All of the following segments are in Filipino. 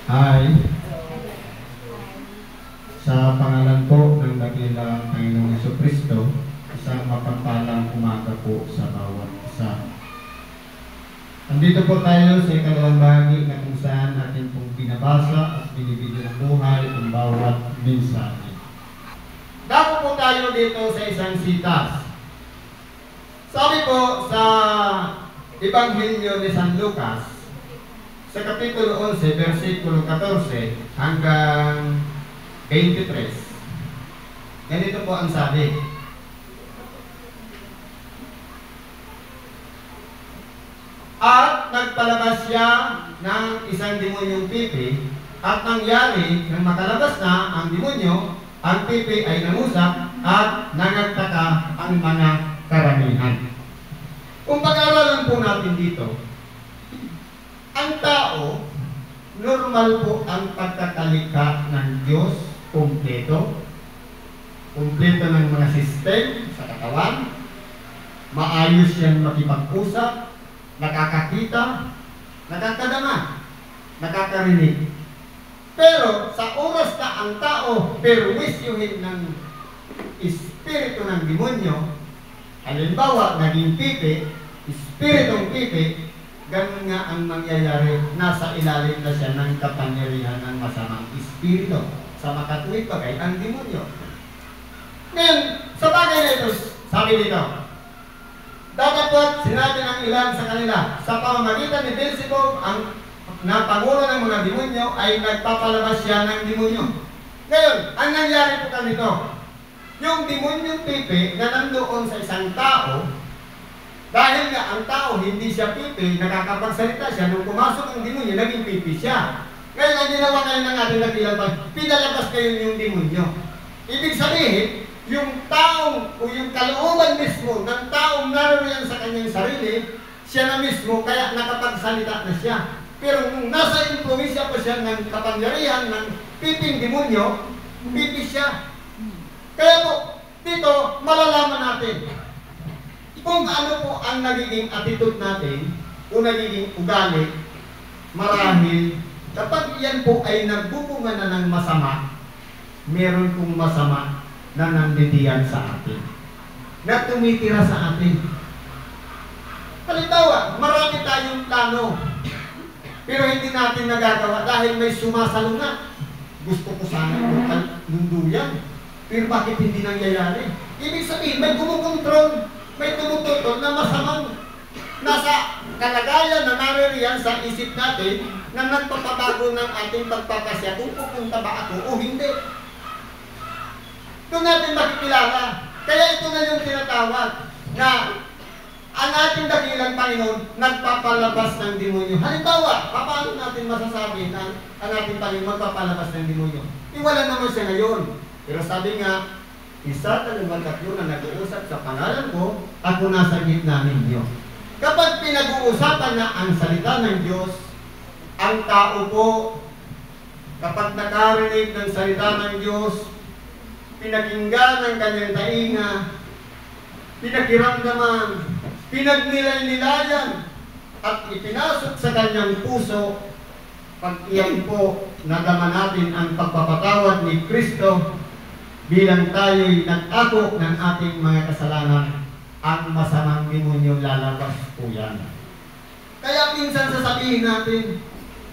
Hi. Sa pangalan po ng dakilang Panginoong Jesucristo, isang mapagpalang umaga po sa bawat isa. Andito po tayo sa ikalawang bahagi na kung saan natin pong binabasa at binibigyan ng buhay ang bawat mensahe. Dako po tayo dito sa isang sitas. Sabi po sa Ebanghelyo ni San Lucas, sa Kapitulo 11, versikulo 14 hanggang 23. Ganito po ang sabi. At nagpalabas siya ng isang demonyong pipi, at nangyari nang makalabas na ang demonyo, ang pipi ay nangusap at nangagtaka ang mga karamihan. Kung pag-aralan po natin dito, ang tao, normal po ang pagkakalikha ng Diyos, kumpleto ng mga system sa katawan, maayos siyang makipag-usap, nakakakita, nakakadama, nakakarinig. Pero sa oras na ang tao perwisyuhin ng espiritu ng demonyo, halimbawa naging pipi, espiritong pipi, ganun nga ang mangyayari, nasa ilalim na siya ng kapangyarihan ng masamang espiritu. Sa makatuwid bagay ang demonyo. Ngayon, sa bagay na ito, sabi dito, datapot sinabi ng ilan sa kanila, sa pamamagitan ni Beelzebub, ang pangulo ng mga demonyo ay nagpapalabas siya ng demonyo. Ngayon, ang nangyari po kanito, yung demonyong pipi na nandoon sa isang tao, dahil nga ang tao hindi siya pipi, nakakapagsalita siya, nung pumasok ang demonyo, naging pipi siya. Ngayon, ang ginawa kayo ng ating nagilabas, pinalabas kayo yung demonyo. Ibig sabihin, yung taong o yung kalooban mismo ng taong naroon sa kanyang sarili, siya na mismo, kaya nakapagsalita na siya. Pero nung nasa impluensya pa siya ng kapangyarihan ng piping demonyo, pipi siya. Kaya po, dito, malalaman natin kung ano po ang nagiging attitude natin o nagiging ugali. Marahil, kapag yan po ay nagbubunga na ng masama, meron pong masama na nandidiyan sa atin, na tumitira sa atin. Halimbawa, marami tayong plano, pero hindi natin nagagawa dahil may sumasalungat. Gusto ko sana lunduyan, pero bakit hindi nangyayari? Ibig sabihin, may kumukontrol, may tumututol na masamang nasa kalagayan na naririyan sa isip natin na nagpapabago ng ating pagpapasya kung pupunta ba ako o hindi. Doon natin makikilala. Kaya ito na yung tinatawag na ang ating dakilang Panginoon nagpapalabas ng demonyo. Halimbawa, paano natin masasabi na ang ating Panginoon magpapalabas ng demonyo? Wala naman siya ngayon. Pero sabi nga, isa, dalawang, tatlo na nag-uusap sa pangalan ko, ako nasa gitna ninyo. Kapag pinag-uusapan na ang salita ng Diyos, ang tao po, kapag nakarinig ng salita ng Diyos, pinakinggan ng kanyang tainga, pinakiramdaman, pinagnilay-nilayan, at ipinasok sa kanyang puso, pag iyan po, nadama natin ang pagpapatawad ni Kristo, bilang tayo'y nag-ako ng ating mga kasalanan, ang masamang demonyo lalabas po yan. Kaya minsan sasabihin natin,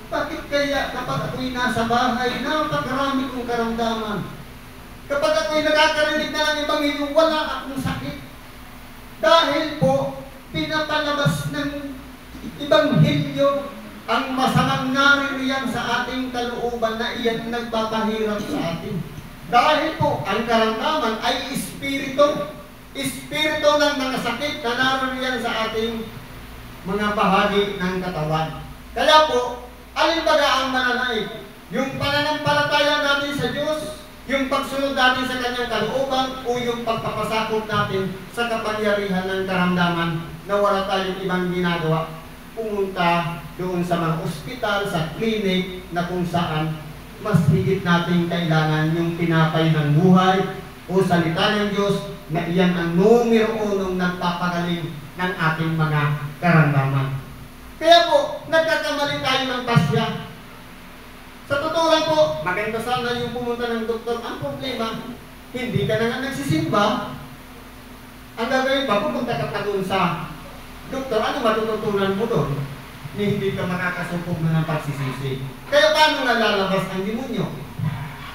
bakit kaya kapag ako'y nasa bahay, napakarami kong karamdaman? Kapag ako'y nakakarinig na ng Ebanghelyo, wala akong sakit. Dahil po, pinapalabas ng Ebanghelyo ang masamang naririyan sa ating kalooban na iyan nagpapahirap sa atin. Dahil po, ang karamdaman ay espiritu. Espiritu ng mga sakit na naririyan sa ating mga bahagi ng katawan. Kaya po, alin baga ang mananaig? Yung pananampalataya natin sa Diyos, yung pagsunod natin sa kanyang kalooban, o yung pagpapasakop natin sa kapangyarihan ng karamdaman na wala tayong ibang ginagawa, pumunta doon sa mga ospital, sa klinik, na kung saan mas higit natin kailangan yung tinapay ng buhay o salita ng Diyos na iyan ang numero unong nagpapagaling ng ating mga karamdaman. Kaya po, nagkakamali tayo ng pasya. maganda sana yung pumunta ng doktor. Ang problema, hindi ka na nga nagsisimba. Ang gagawin pa, pupunta ka pa doon sa doktor, ano matututunan mo doon? Hindi ka makakasumpog na ng pagsisisi. Kaya paano nalalabas ang demonyo?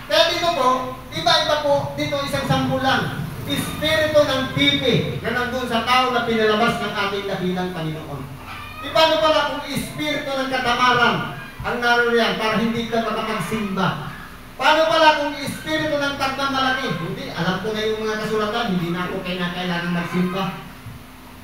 Kaya dito po, iba-iba po, dito isang sampulan. Espiritu ng pipi na nandun sa tao na pinalabas ng ating dakilang Panginoon. Paano pala kung espiritu ng katamaran ang naririyan para hindi ka makapagsimba? Paano pala kung espiritu ng pagmamalaki? Hindi, alam ko na yung mga kasulatan, hindi na ako kailangan magsimba.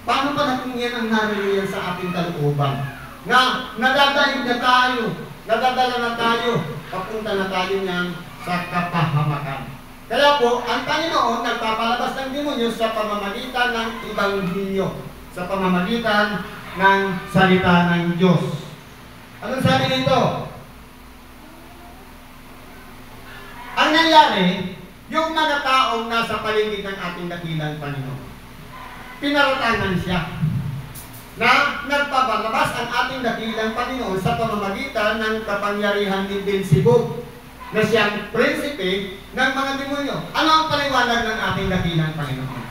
Paano pala kung yan ang naririyan sa ating kalooban? Na nadadahig na tayo, nadadala na tayo, papunta na tayo niyan sa kapahamakan. Kaya po, ang Panginoon nagpapalabas ng demonyo sa pamamagitan ng Ebanghelyo, sa pamamagitan ng salita ng Diyos. Anong sabi nito? Ang nangyari, yung mga taong nasa paligid ng ating dakilang Panginoon, pinaratangan siya na nagpapalabas ang ating dakilang Panginoon sa pamamagitan ng kapangyarihan ni Beelzebub, na siyang prinsipe ng mga demonyo. Ano ang paliwanag ng ating dakilang Panginoon?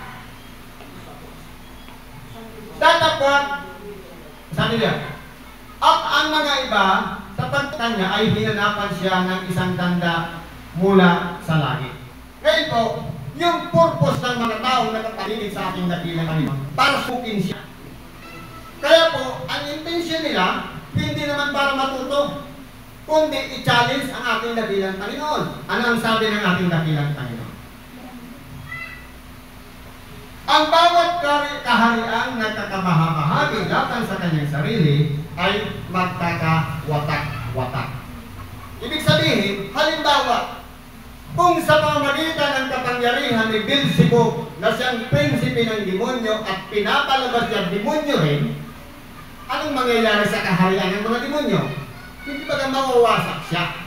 Datapwat, sabi niya, at ang mga iba, sa pagkanya ay hinanapan siya ng isang tanda mula sa langit. Ngayon po, yung purpose ng mga taong nakapaligid sa ating dakilang Panginoon, para sukin siya. Kaya po, ang intention nila, hindi naman para matuto, kundi i-challenge ang ating dakilang Panginoon. Ano ang sabi ng ating dakilang Panginoon? Ang bawat kahariang nagkakabahagi laban sa kanyang sarili ay magkakawatak-watak. Ibig sabihin, halimbawa, kung sa pamamagitan ng kapangyarihan ni Beelzebub na siyang prinsipe ng demonyo at pinapalabas niya demonyo rin, anong mangyayari sa kaharian ng mga demonyo? Hindi ba mawawasak siya?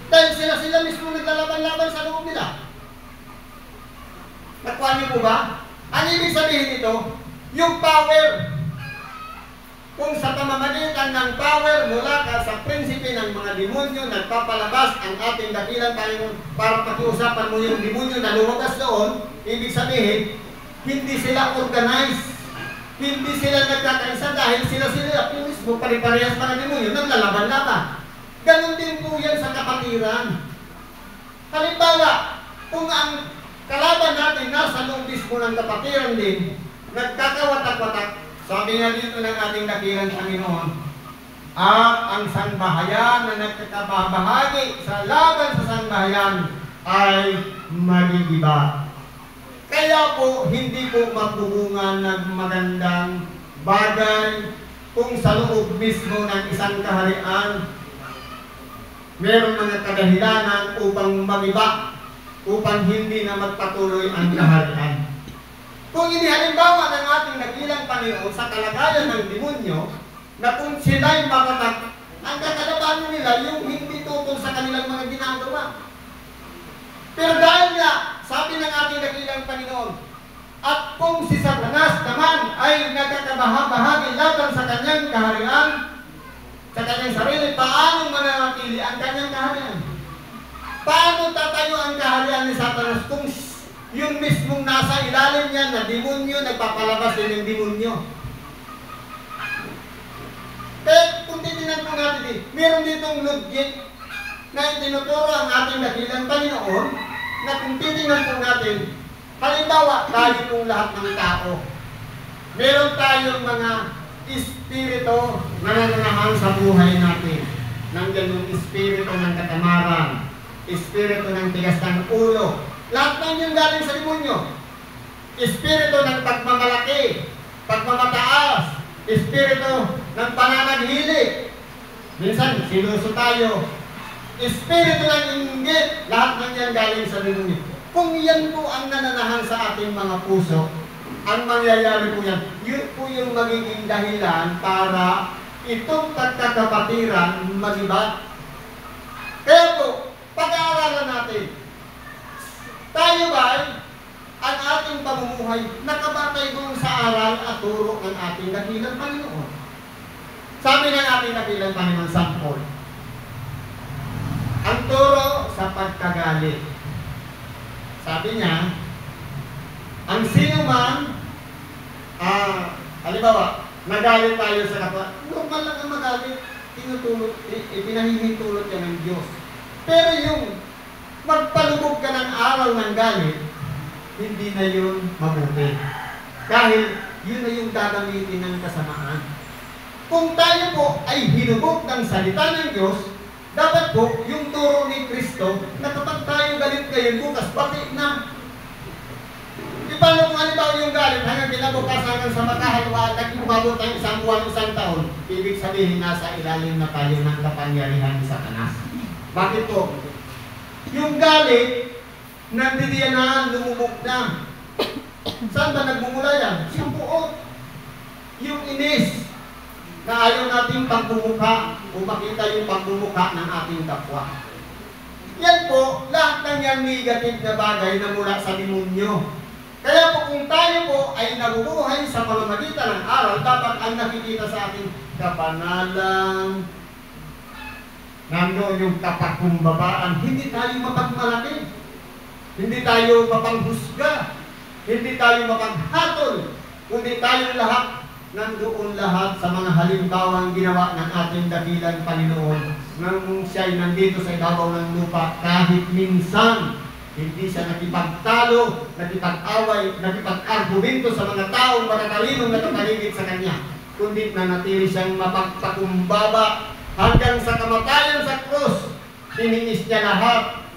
Dahil sila mismo naglalaban-laban sa loob nila. Nakuha niyo po ba? Ang ibig sabihin nito, yung power. Kung sa pamamagitan ng power mula sa prinsipe ng mga demonyo, nagpapalabas ang ating dakilang Panginoon para pakiusapan mo yung demonyo na lumabas doon, ibig sabihin, hindi sila organized. Hindi sila nagkakaisa dahil sila mismo pare-parehas mga demonyo naglalaban-laban. Ganon din po yan sa kapatiran. Halimbawa, kung ang kalaban natin nasa loob mismo ng kapatiran din, nagkakawatak-watak, sabi nga dito ng ating dakilang Panginoon, at ang sanbahayan na nagkakabahagi sa laban sa sanbahayan ay magigiba. Kaya po, hindi po magbubungan ng magandang bagay kung sa loob mismo ng isang kaharian meron mga kadahilanan upang magiba, upang hindi na magpatuloy ang kaharian. Kung inihalimbawa ng ating dakilang Panginoon sa kalagayan ng demonyo, na kung sila'y makatak, ang kakalabanan nila yung hindi tutol sa kanilang mga ginagawa. Pero dahil nga, sabi ng ating dakilang Panginoon, at kung si Satanas naman ay nagkakabahagi laban sa kanyang kaharian, sa kanyang sarili, paano mananatili ang kanyang kaharian? Paano tatayo ang kaharian ni Satanas kung yung mismong nasa ilalim niya na demonyo, nagpapalabas din ng demonyo? Kaya kung titignan po natin, meron ditong logic na itinuturo ang ating dakilang Panginoon na kung titignan po natin, halimbawa, tayo pong lahat ng tao, meron tayong mga espiritu na nananahan sa buhay natin. Nandiyan yung espiritu ng katamaran, espiritu ng tigas ng ulo. Lahat ng yun galing sa demonyo. Espiritu ng pagmamalaki, pagmamataas, espiritu ng pananaghili. Minsan, sinuso tayo. Espiritu ng inggit, lahat ng yan galing sa demonyo. Kung yan po ang nananahan sa ating mga puso, ang mangyayari po yan, yun po yung magiging dahilan para itong pagkakapatiran magiba. Kaya po, pag-aaralan natin, tayo ba ang ating pamumuhay nakabatay doon sa aral at turo ng ating dakilang Panginoon? Sabi ng ating dakilang Panginoon, San Paul, pagkagalit. Sabi niya, ang sino man, halimbawa, nagalit tayo sa kapwa, normal lang ang magalit, pinahihintulot ka ng Diyos. Pero yung magpalubog ka ng araw ng galit, hindi na yun mabuti. Dahil yun na yung gagamitin ng kasamaan. Kung tayo po ay hinubog ng salita ng Diyos, dapat po yung turo ni Kristo na kapag tayo galit ngayon bukas, bakit na? Di paano kung halimbawa yung galit hanggang kinabukas hanggang sa makahalwa, nag-umabot ng isang buwan, isang taon, ibig sabihin nasa ilalim na tayo ng kapangyarihan ni Satanas. Bakit po? Yung galit, nandiyan na, lumubog na. Saan ba nagmumula yan? Siyang buo. Yung inis na ayaw nating pagbumukha o makita yung pagbumukha ng ating kapwa. Yan po, lahat ng yan negative na bagay na mula sa demonyo. Kaya po kung tayo po ay nabubuhay sa pamamagitan ng aral, dapat ang nakikita sa ating kapanalan, nandoon yung kapakumbabaan, hindi tayo mapagmalaki, hindi tayo mapanghusga, hindi tayo mapaghatol, kundi tayo lahat nandoon lahat sa mga halimbawang ginawa ng ating dakilang Panginoon nang siya'y nandito sa ibabaw ng lupa kahit minsan hindi siya nakipagtalo, nakipag-away, nakipag-argumento sa mga taong matatalinong nakapaligid sa Kanya, kundi nanatili siyang mapagpakumbaba hanggang sa kamatayan sa krus. Tiniis niya lahat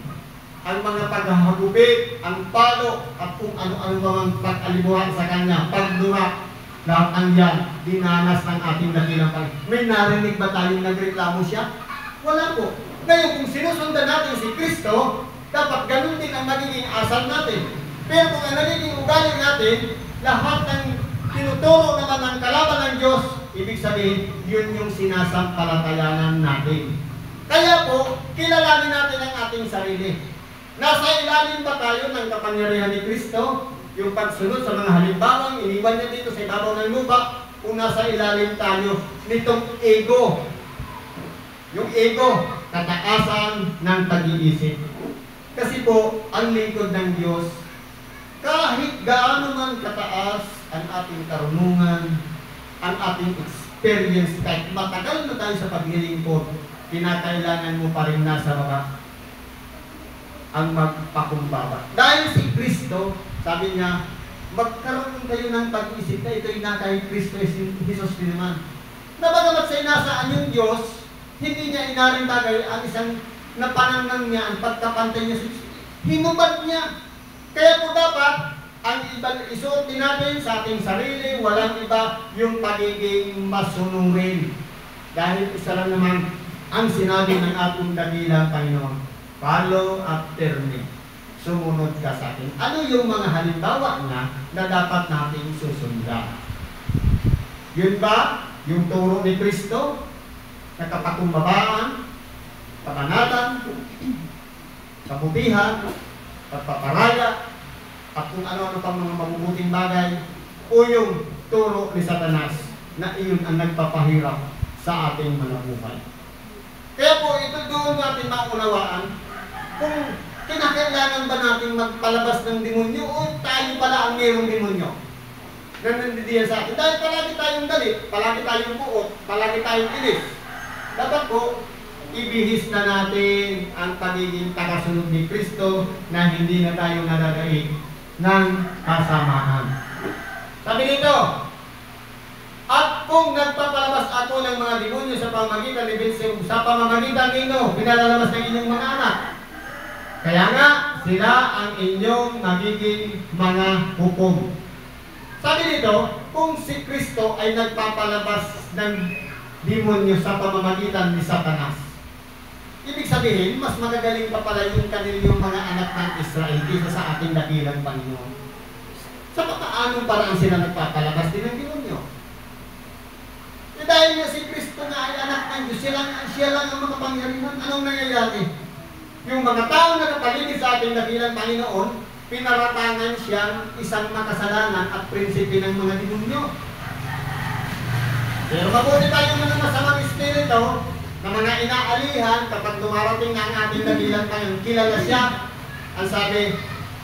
ang mga paghahagupit, ang palo, at kung ano-ano mga pag-alibuhan sa Kanya, pagdurak. Lahat ang yan, dinanas ng ating dakilang Panginoon. May narinig ba tayong nagreklamo siya? Wala po. Ngayon, kung sinusundan natin si Kristo, dapat ganun din ang magiging asal natin. Pero kung ang nagiging ugali natin, lahat ng tinuturo naman ng kalaban ng Diyos, ibig sabihin, yun yung sinasampalatayanan natin. Kaya po, kilalanin natin ang ating sarili. Nasa ilalim ba tayo ng kapangyarihan ni Kristo? Yung pagsunod sa mga halimbawang iniwan niya dito sa ibabaw ng lupa, kung nasa ilalim tayo nitong ego. Yung ego, kataasan ng pag-iisip. Kasi po, ang lingkod ng Diyos, kahit gaano man kataas ang ating karunungan, ang ating experience, kahit matagal na tayo sa paglilingkod, kinakailangan mo pa rin nasa baba ang magpakumbaba. Dahil si Kristo, sabi niya, magkaroon kayo ng pag-isip na ito'y na kay Kristo Jesus din naman. Nabagamat sa'yo nasaan yung Diyos, hindi niya inaring bagay ang isang napanangnan niya, ang pagkapantay niya sa hinubad niya. Kaya po dapat, ang ibang isuot din natin sa ating sarili, walang iba yung pagiging masunurin. Dahil isa lang naman ang sinabi ng ating dakilang Panginoon, follow after me. Sumunod ka sa akin. Ano yung mga halimbawa na dapat nating susundan? Yun ba? Yung turo ni Kristo? Nakapakumbabaan, kabanatan, kabutihan, pagpaparaya, at kung ano-ano pang mga mabubuting bagay, o yung turo ni Satanas na iyon ang nagpapahirap sa ating mga buhay. Kaya po, ito doon natin maunawaan kung kinakailangan ba natin magpalabas ng demonyo o tayo pala ang mayroong demonyo na nandidiyan sa atin. Dahil palagi tayong galit, palagi tayong buot, palagi tayong inis. Dapat po, ibihis na natin ang pagiging tagasunod ni Kristo na hindi na tayo nadadaig ng kasamaan. Sabi nito, at kung nagpapalabas ako ng mga demonyo sa pamamagitan ni Beelzebub, sa pamamagitan nino, pinalalabas ng inyong mga anak. Kaya nga, sila ang inyong magiging mga hukom. Sabi dito, kung si Kristo ay nagpapalabas ng demonyo sa pamamagitan ni Satanas, ibig sabihin, mas magagaling pa pala yung kanilang mga anak ng Israel kaysa sa ating dakilang Panginoon. Sa paanong paraan sila nagpapalabas din ng demonyo? E dahil nga si Kristo na ay anak ng Diyos, siya lang ang makapangyarihan. Anong nangyayari? Yung mga tao na nakapaligid sa ating dakilang Panginoon, pinaratangan siyang isang makasalanan at prinsipe ng mga demonyo. Pero mabuti tayo mga masamang espiritu na na mga inaalihan kapag dumarating na ang ating dakilang Panginoon, kilala siya. Ang sabi,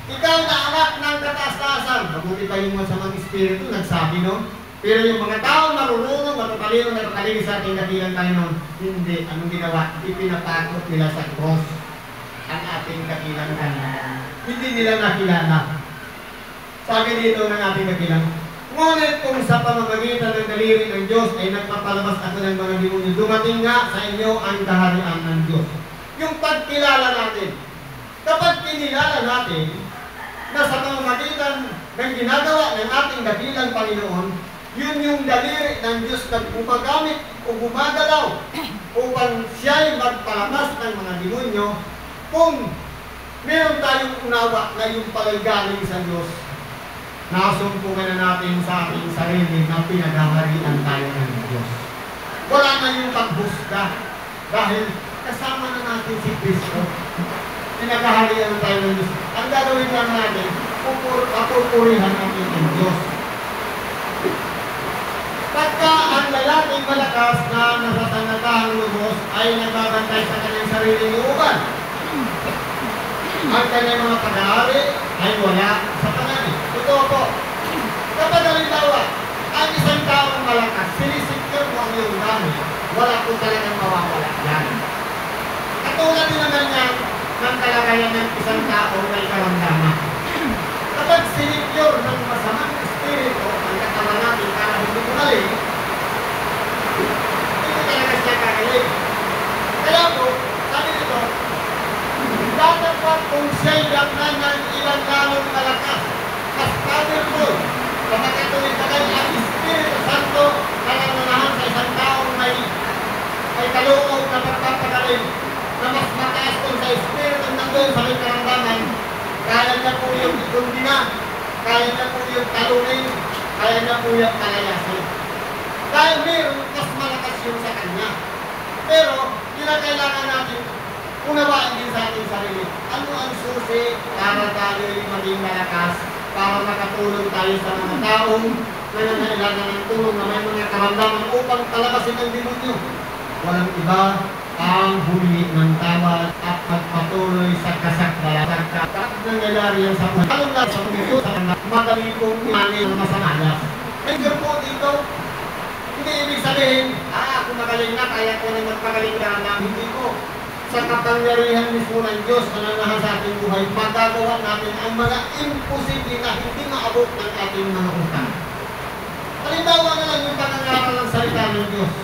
ikaw na anak ng kataas-taasan. Mabuti pa yung masamang espiritu, nagsabi no? Pero yung mga tao marunong, matatalino, nagpakaligi sa ating dakilang Panginoon, hindi. Anong ginawa? Ipinatakot nila sa cross ang ating dakilang Panginoon. Hindi nila nakilala. Sabi dito ng ating dakilang, ngunit kung sa pamamagitan ng daliri ng Diyos ay nagpapalabas ako ng mga demonyo, dumating nga sa inyo ang kaharian ng Diyos. Yung pagkilala natin, kapag kinilala natin na sa pamamagitan ng ginagawa ng ating dakilang Panginoon, yun yung daliri ng Diyos na gumagamit o gumagalaw upang siya'y magpalabas ng mga demonyo. Kung meron tayong unawa na yung pala'y galing sa Diyos, nasumpungan na natin sa ating sarili na pinaghaharian tayo ng Diyos. Wala na yung paghusga dahil kasama na natin si Kristo. Pinaghaharian na tayo ng Diyos. Ang gagawin lang natin, papupurihan natin ng Diyos. Pagka ang lalaking malakas na nasasangatahang lubos ay nagbabantay sa kanyang sariling uban, ang kanyang mga pag-aari ay wala sa kanyang. Totoo po. Kapag halimbawa, ang isang taong malakas, sinisecure mo ang iyong gamit, wala po talagang mawawala yan. Katulad din naman yan ng kalagayan ng isang taong may karamdaman. Kapag sinicure ng masamang espiritu ang katawan natin para hindi gumaling, hindi talaga siya kagaling. Kaya po, sabi nito, dapat kung siya'y gagnan ng ilang lalong malakas, mas powerful, kapag ito'y tagay ang Espiritu Santo na nananahan sa isang taong may kaloob na pagpapagaling, na mas mataas kung sa Espiritu nandun sa may karamdaman, kaya niya po yung ikundina, kaya niya po yung talunin, kaya niya po yung palayasin. Dahil meron, mas malakas yung sa kanya. Pero, kailangan natin unawaan din sa ating sarili. Ano ang susi para tayo'y maging malakas, para makatulong tayo sa mga taong nangangailangan ng tulong na may mga karamdaman upang palabasin ang demonyo? Walang iba ang humingi ng tawad at magpatuloy sa kasakdalan. Kapag nangyayari yan sa buhay, alam na sa pumito sa kanya, madali pong imani ng masamayas. Medyo po dito, hindi ibig sabihin, ako magaling na, kaya ko na magpagaling na, hindi ko. Sa kapangyarihan mismo ng Diyos na nananahan sa ating buhay, magagawa natin ang mga imposible na hindi maabot ng ating mga utang. Halimbawa na lang yung pangangaral ng salita ng Diyos.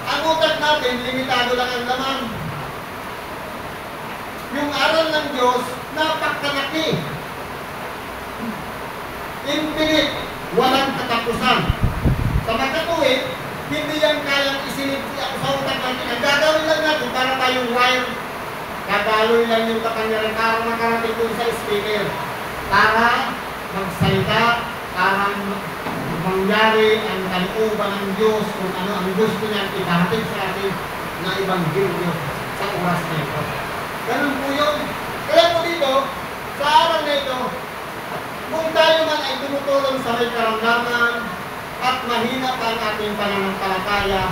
Ang utak natin, limitado lang ang laman. Yung aral ng Diyos, napakalaki. Infinite, walang katapusan. Sa magkatuwid, hindi yan kayang isinip sa utak natin. Ang gagawin lang natin para tayong wire, gagawin lang yung kapangyarihan para makarating doon sa speaker. Para magsalita, para mangyari ang kalooban ng Diyos kung ano ang gusto niya ipahatid sa atin na Ebanghelyo sa oras na ito. Ganun po yun. Kaya po dito, sa araw na ito, kung tayo man ay tumutulong sa may karamdaman, at mahina pa ang ating pananampalataya,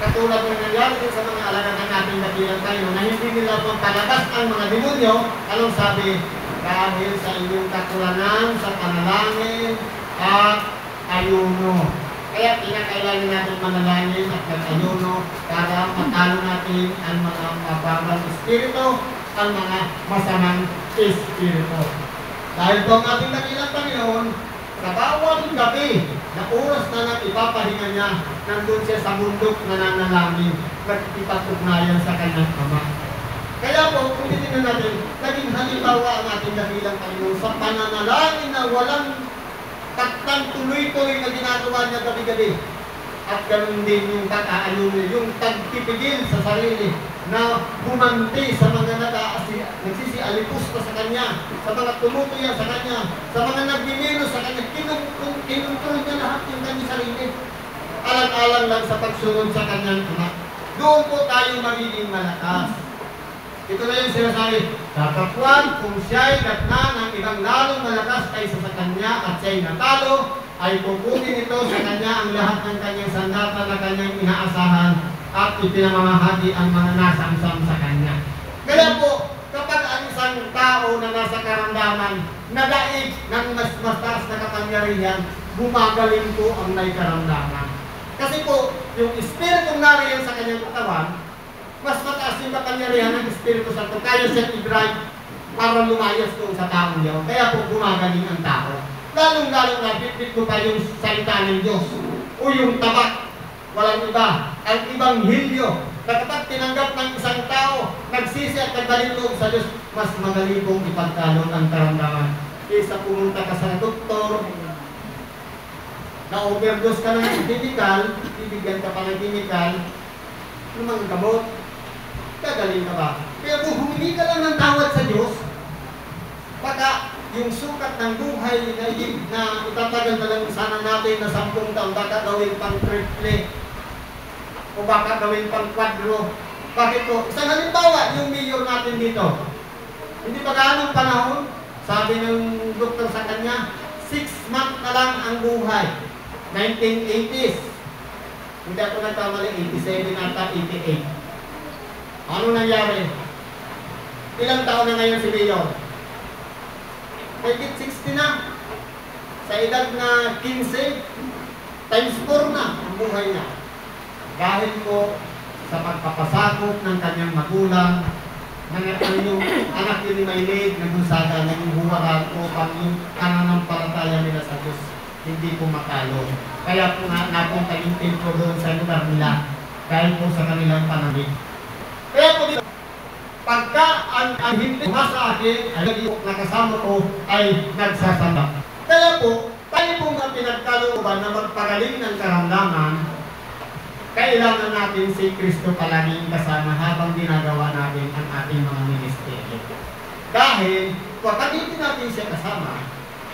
katulad ng nangyari din sa mga alagad ng ating dakilang tayo, na hindi nila palabas ang mga demonyo, anong sabi? Dahil sa inyong kakulanan, sa panalangin, at ayuno. Kaya kinakailangan natin manalangin at mag-ayuno para matalo natin ang mga mababang espiritu, ang mga masamang espiritu. Dahil po ang ating dakilang Panginoon, sa bawat gabi na oras na ipapahinga niya, nandun siya sa mundok na nanalangin, nagpipatugnayan sa kanyang Ama. Kaya po, kung titignan natin, naging halimbawa ang ating dakilang Panginoon sa pananalangin na walang taktang tuloy-tuloy na ginagawa niya gabi-gabi. At ganun din yung pag-aaluni, yung pagpipigil sa sarili na bumanti sa mga nagsisialipos pa sa kanya, sa mga tumutuya sa kanya, sa mga nagmimino sa kanya, kinuntrol niya lahat yung kanyang sarili. Alang-alang lang sa pagsunod sa kanyang Ama. Doon po tayo magiging malakas. Ito na yung sinasabi, tatapwan kung siya'y gatna ng ibang lalong malakas kaysa sa kanya at siya'y natalo, ay pupunin ito sa kanya ang lahat ng kanyang sandata na kanyang inaasahan at ipinamamahagi ang mga nasamsam sa Kanya. Kaya po, kapag ang isang tao na nasa karamdaman, nadaig ng mas mataas na kapangyarihan, gumagaling po ang may karamdaman. Kasi po, yung Espiritong nariyan sa kanyang katawan, mas mataas yung kapangyarihan ng Espiritu Santo. Kaya siya i-drive para lumayas doon sa taong yun. Kaya po gumagaling ang tao. Lalong-lalong na, bit-bit ko pa yung salita ng Diyos o yung tabak. Walang iba. Ang Ibanghilyo na kapag tinanggap ng isang tao, nagsisi at nagbalik loob sa Diyos, mas magaling pong ipagkalong ang karamdaman. Kaysa pumunta ka sa doktor, na-overdose ka ng chemical, bibigyan ka pa ng chemical, ng mga gamot, gagaling ka ba? Kaya kung humingi ka lang ng tawad sa Diyos, baka yung sukat ng buhay na itatagal na lang sana natin na 10 taon, baka gawin pang triple, o baka gawin pang quadro. Bakit po? Isang halimbawa, yung mayor natin dito. Hindi ba gaanong panahon? Sabi ng doktor sa kanya, 6 months na lang ang buhay. 1980s. Hindi ako nagkamali, 87 ata, 88. Ano nangyari? Ilang taon na ngayon si mayor? Higit 60 na. Sa edad na 15, times 4 na ang buhay niya. Dahil po sa pagpapasakop ng kanyang magulang, yung anak yun ni Maylid, nagusada, naging huwaran upang yung pananampalataya nila sa Diyos hindi po makalo. Kaya po napunta yung templo doon sa lugar nila dahil po sa kanilang panamig. Kaya po dito, pagka ang hindi sa akin, ay nakasama ko ay nagsasamba. Kaya po, tayo po nga pinagkalooban na magpagaling ng karamdaman, kailangan natin si Kristo palaging kasama habang ginagawa natin ang ating mga ministeryo. Dahil, kapag hindi natin siya kasama,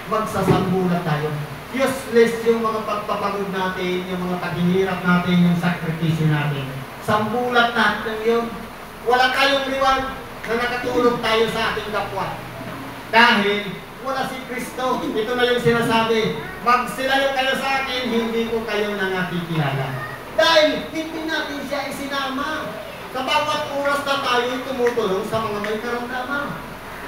magsasambulat tayo. Useless yung mga pagpapagod natin, yung mga paghihirap natin, yung sakripisyo natin. Sambulat natin yun. Wala tayong reward na nakatulong tayo sa ating kapwa. Dahil wala si Kristo. Ito na yung sinasabi, magsilayo kayo sa akin, hindi ko kayo na nakikilala. Dahil hindi natin siya isinama. Sa bawat oras na tayo tumutulong sa mga may karamdaman.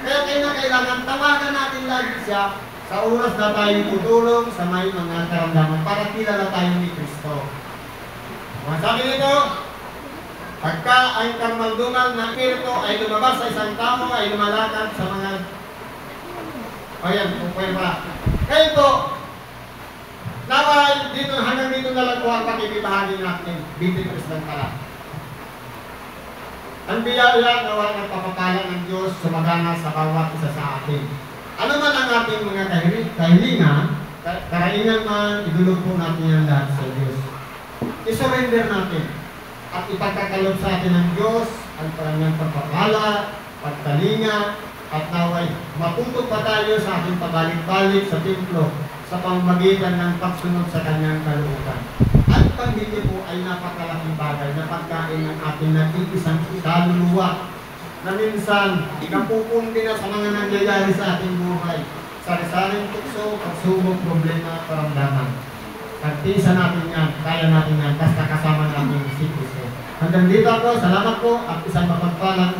Kaya kailangan tawagan natin lagi siya sa oras na tayo tutulong sa may mga karamdaman para kilala tayo ni Kristo. Sabi nito, pagka ang karamdaman ng Espiritu ay lumabas sa isang tao, ay lumalakad sa mga puwerpa. Kaya po, naway, hanggang dito na lang po ang pakikibahagi natin. 23 lang pala. Ang biyaya nawa ng papapala ng Diyos sumagana sa bawat isa sa atin. Ano man ang ating mga kahilingan, karaingan man, idulog po natin yan lahat sa Diyos. I-surrender natin at ipagkakaloob sa atin ng Diyos ang kanyang pagpapala, pagtalinga, at naway matuto pa tayo sa ating pabalik-balik sa templo sa pamamagitan ng pagsunod sa kanyang kalooban. At pag-hindi po ay napakalaking bagay na pagkain ng ating nag-iisang kaluluwa na minsan napupunti na sa mga nangyayari sa ating buhay. Sari-saring tukso, pagsubok, problema, karamdaman. Pagtisa natin yan, kaya natin yan, basta kasama natin si Kristo. Hanggang dito po, salamat po at isang mapagpalang